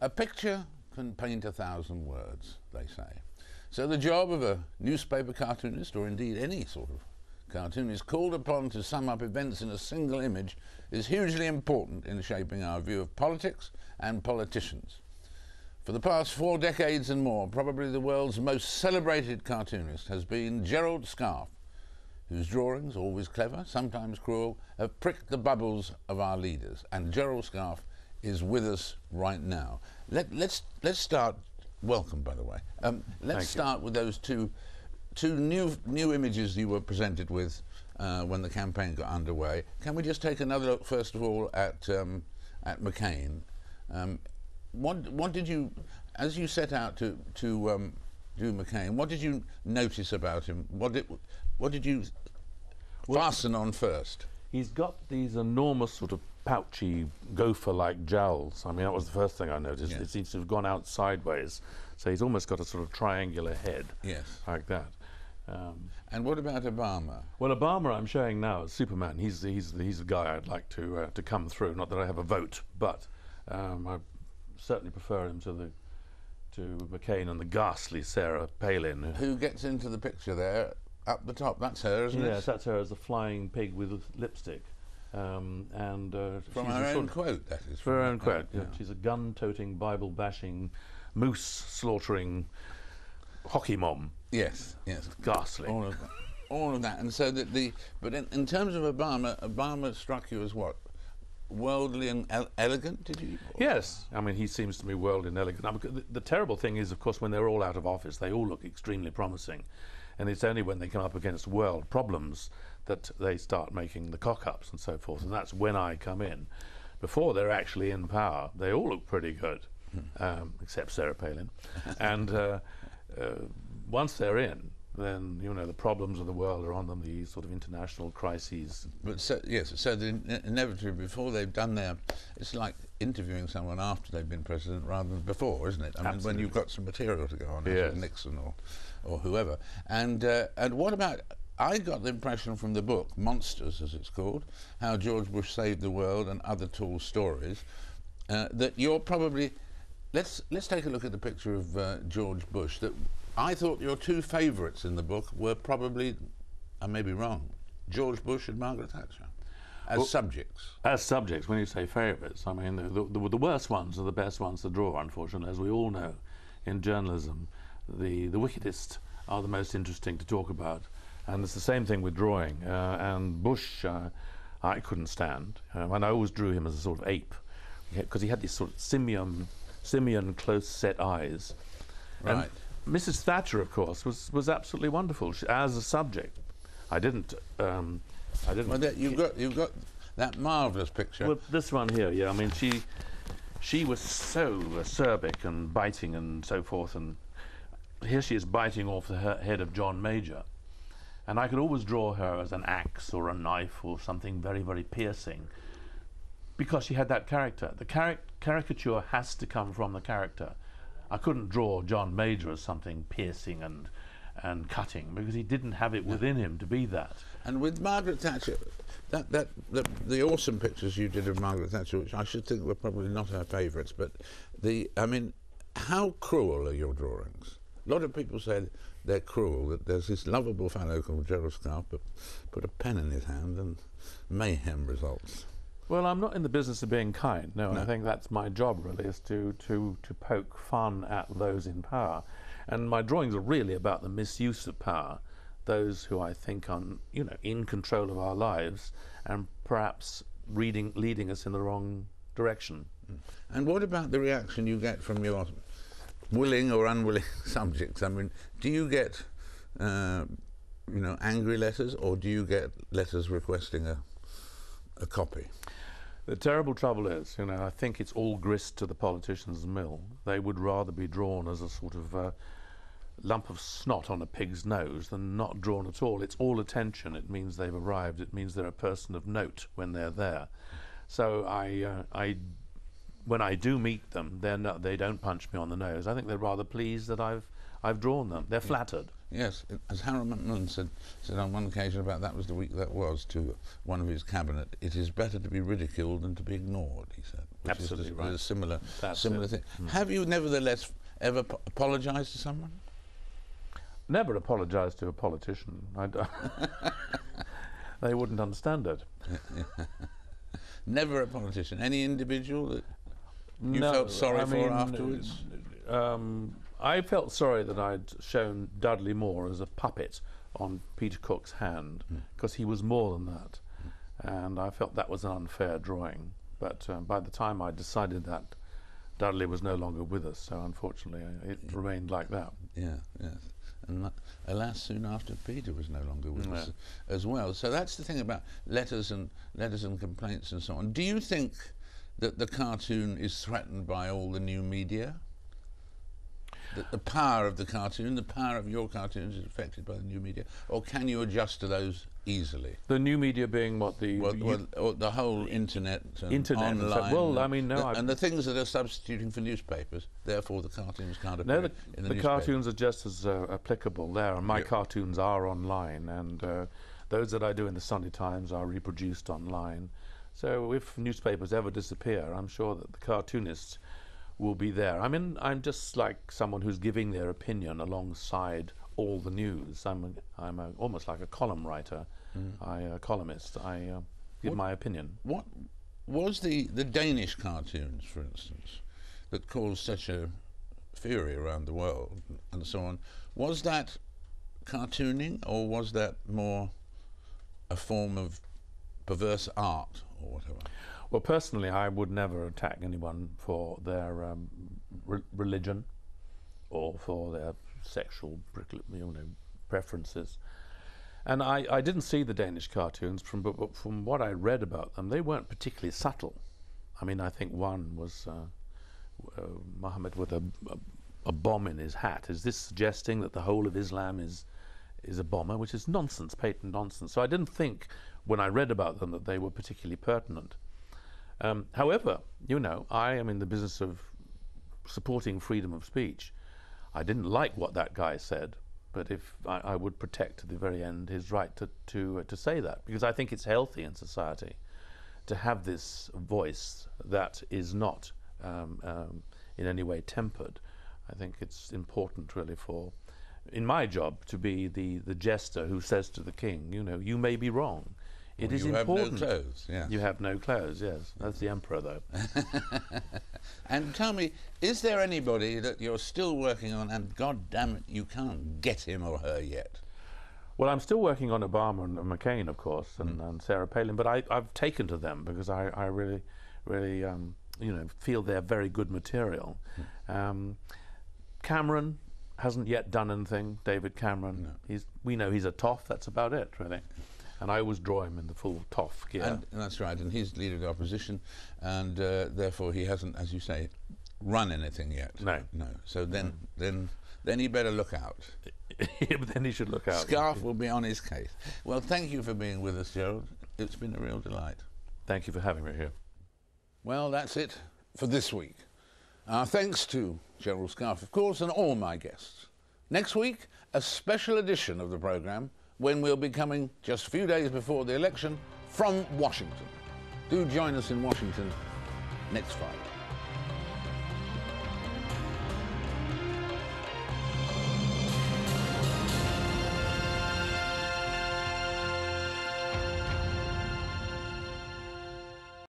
A picture can paint 1,000 words, they say. So the job of a newspaper cartoonist, or indeed any sort of cartoonist, called upon to sum up events in a single image is hugely important in shaping our view of politics and politicians. For the past 4 decades and more, probably the world's most celebrated cartoonist has been Gerald Scarfe, whose drawings, always clever, sometimes cruel, have pricked the bubbles of our leaders. And Gerald Scarfe is with us right now. Let's start. Welcome, by the way. Let's start with those two new images you were presented with when the campaign got underway. Can we just take another look first of all at McCain? What did you, as you set out to do McCain, what did you notice about him? What did you fasten on first? He's got these enormous sort of pouchy gopher-like jowls. I mean, that was the first thing I noticed. It seems to have gone out sideways, so he's almost got a sort of triangular head. Yes, like that. And what about Obama? Well, Obama, I'm showing now as Superman. He's the guy I'd like to come through. Not that I have a vote, but I certainly prefer him to McCain and the ghastly Sarah Palin. Who gets into the picture there up the top? That's her, isn't it? Yes, that's her as a flying pig with lipstick. From her own quote, that is. From her own quote, yeah. She's a gun-toting, Bible-bashing, moose-slaughtering hockey mom. Yes, yes. Ghastly. All of that. And so that but in terms of Obama struck you as what? Worldly and elegant, did you? Yes. I mean, he seems to me worldly and elegant. I mean, the terrible thing is, of course, when they're all out of office, they all look extremely promising. And it's only when they come up against world problems that they start making the cock-ups and so forth. And that's when I come in. Before they're actually in power, they all look pretty good, except Sarah Palin. And once they're in, then, you know, the problems of the world are on them, these sort of international crises. But so, yes, so inevitably before they've done their, it's like interviewing someone after they've been president rather than before, isn't it? I mean, when you've got some material to go on, yes. Nixon or whoever. And what about, I got the impression from the book, Monsters as it's called, How George Bush Saved the World and Other Tall Stories, that you're probably, let's take a look at the picture of George Bush. That I thought your 2 favourites in the book were probably, I may be wrong, George Bush and Margaret Thatcher, as subjects. As subjects, when you say favourites, I mean, the worst ones are the best ones to draw, unfortunately. As we all know, in journalism, the wickedest are the most interesting to talk about. And it's the same thing with drawing. And Bush, I couldn't stand. And I always drew him as a sort of ape, because he had these sort of simian close-set eyes. Right. And Mrs. Thatcher, of course, was absolutely wonderful as a subject. I didn't. Well, you've got that marvellous picture. Well, this one here, yeah. I mean, she was so acerbic and biting and so forth, and here she is biting off the head of John Major, and I could always draw her as an axe or a knife or something very, very piercing, because she had that character. The caricature has to come from the character. I couldn't draw John Major as something piercing and cutting, because he didn't have it within him to be that. And with Margaret Thatcher, the awesome pictures you did of Margaret Thatcher, which I should think were probably not her favourites, but I mean, how cruel are your drawings? A lot of people say they're cruel, that there's this lovable fellow called Gerald Scarfe, but put a pen in his hand and mayhem results. Well, I'm not in the business of being kind. No, I think that's my job, really, is to poke fun at those in power. And my drawings are really about the misuse of power, those who I think are, you know, in control of our lives and perhaps leading us in the wrong direction. And what about the reaction you get from your willing or unwilling subjects? I mean, do you get, you know, angry letters, or do you get letters requesting a copy? The terrible trouble is, you know, I think it's all grist to the politician's mill. They would rather be drawn as a sort of lump of snot on a pig's nose than not drawn at all. It's all attention. It means they've arrived. It means they're a person of note when they're there. So when I do meet them, they don't punch me on the nose. I think they're rather pleased that I've drawn them. They're flattered. Yes, as Harold Macmillan said on one occasion about that was the week that was to one of his cabinet, it is better to be ridiculed than to be ignored, he said. which Absolutely is right. a similar thing. Mm. Have you nevertheless ever apologised to someone? Never apologise to a politician. They wouldn't understand it. Never a politician. Any individual that you felt sorry for afterwards? I felt sorry that I'd shown Dudley Moore as a puppet on Peter Cook's hand, because he was more than that. And I felt that was an unfair drawing. But by the time I decided that, Dudley was no longer with us, so unfortunately it remained like that. Yeah, yes. And alas, soon after, Peter was no longer with us as well. So that's the thing about letters and complaints and so on. Do you think that the cartoon is threatened by all the new media? That the power of the cartoon, the power of your cartoons is affected by the new media? Or can you adjust to those easily? The new media being what? The whole internet and online. Well, I mean, no. And the things that are substituting for newspapers, therefore the cartoons can't appear in the newspaper. The cartoons are just as applicable there, and my cartoons are online, and those that I do in the Sunday Times are reproduced online. So if newspapers ever disappear, I'm sure that the cartoonists will be there. I mean, I'm just like someone who's giving their opinion alongside all the news. I'm almost like a column writer, a columnist. I give my opinion. What was the Danish cartoons, for instance, that caused such a fury around the world and so on? Was that cartooning, or was that more a form of perverse art or whatever? Well, personally, I would never attack anyone for their religion or for their sexual preferences. And I didn't see the Danish cartoons, but from what I read about them, they weren't particularly subtle. I mean, I think one was Muhammad with a bomb in his hat. Is this suggesting that the whole of Islam is a bomber, which is nonsense, patent nonsense. So I didn't think, when I read about them, that they were particularly pertinent. However, you know, I am in the business of supporting freedom of speech. I didn't like what that guy said, but if I would protect to the very end his right to say that, because I think it's healthy in society to have this voice that is not in any way tempered. I think it's important, really, for, in my job, to be the jester who says to the king, you know, you may be wrong. It is important. You have no clothes, yeah. You have no clothes, yes. That's the emperor, though. And tell me, is there anybody that you're still working on, and God damn it, you can't get him or her yet? Well, I'm still working on Obama and McCain, of course, and Sarah Palin, but I've taken to them because I really you know, feel they're very good material. Cameron hasn't yet done anything. David Cameron, we know he's a toff. That's about it, really. And I always draw him in the full toff gear. And that's right, and he's leader of the opposition, and therefore he hasn't, as you say, run anything yet. No. So then he better look out. Then he should look out. Scarfe will be on his case. Well, thank you for being with us, Gerald. It's been a real delight. Thank you for having me here. Well, that's it for this week. Our thanks to Gerald Scarfe, of course, and all my guests. Next week, a special edition of the programme, when we'll be coming just a few days before the election from Washington. Do join us in Washington next Friday.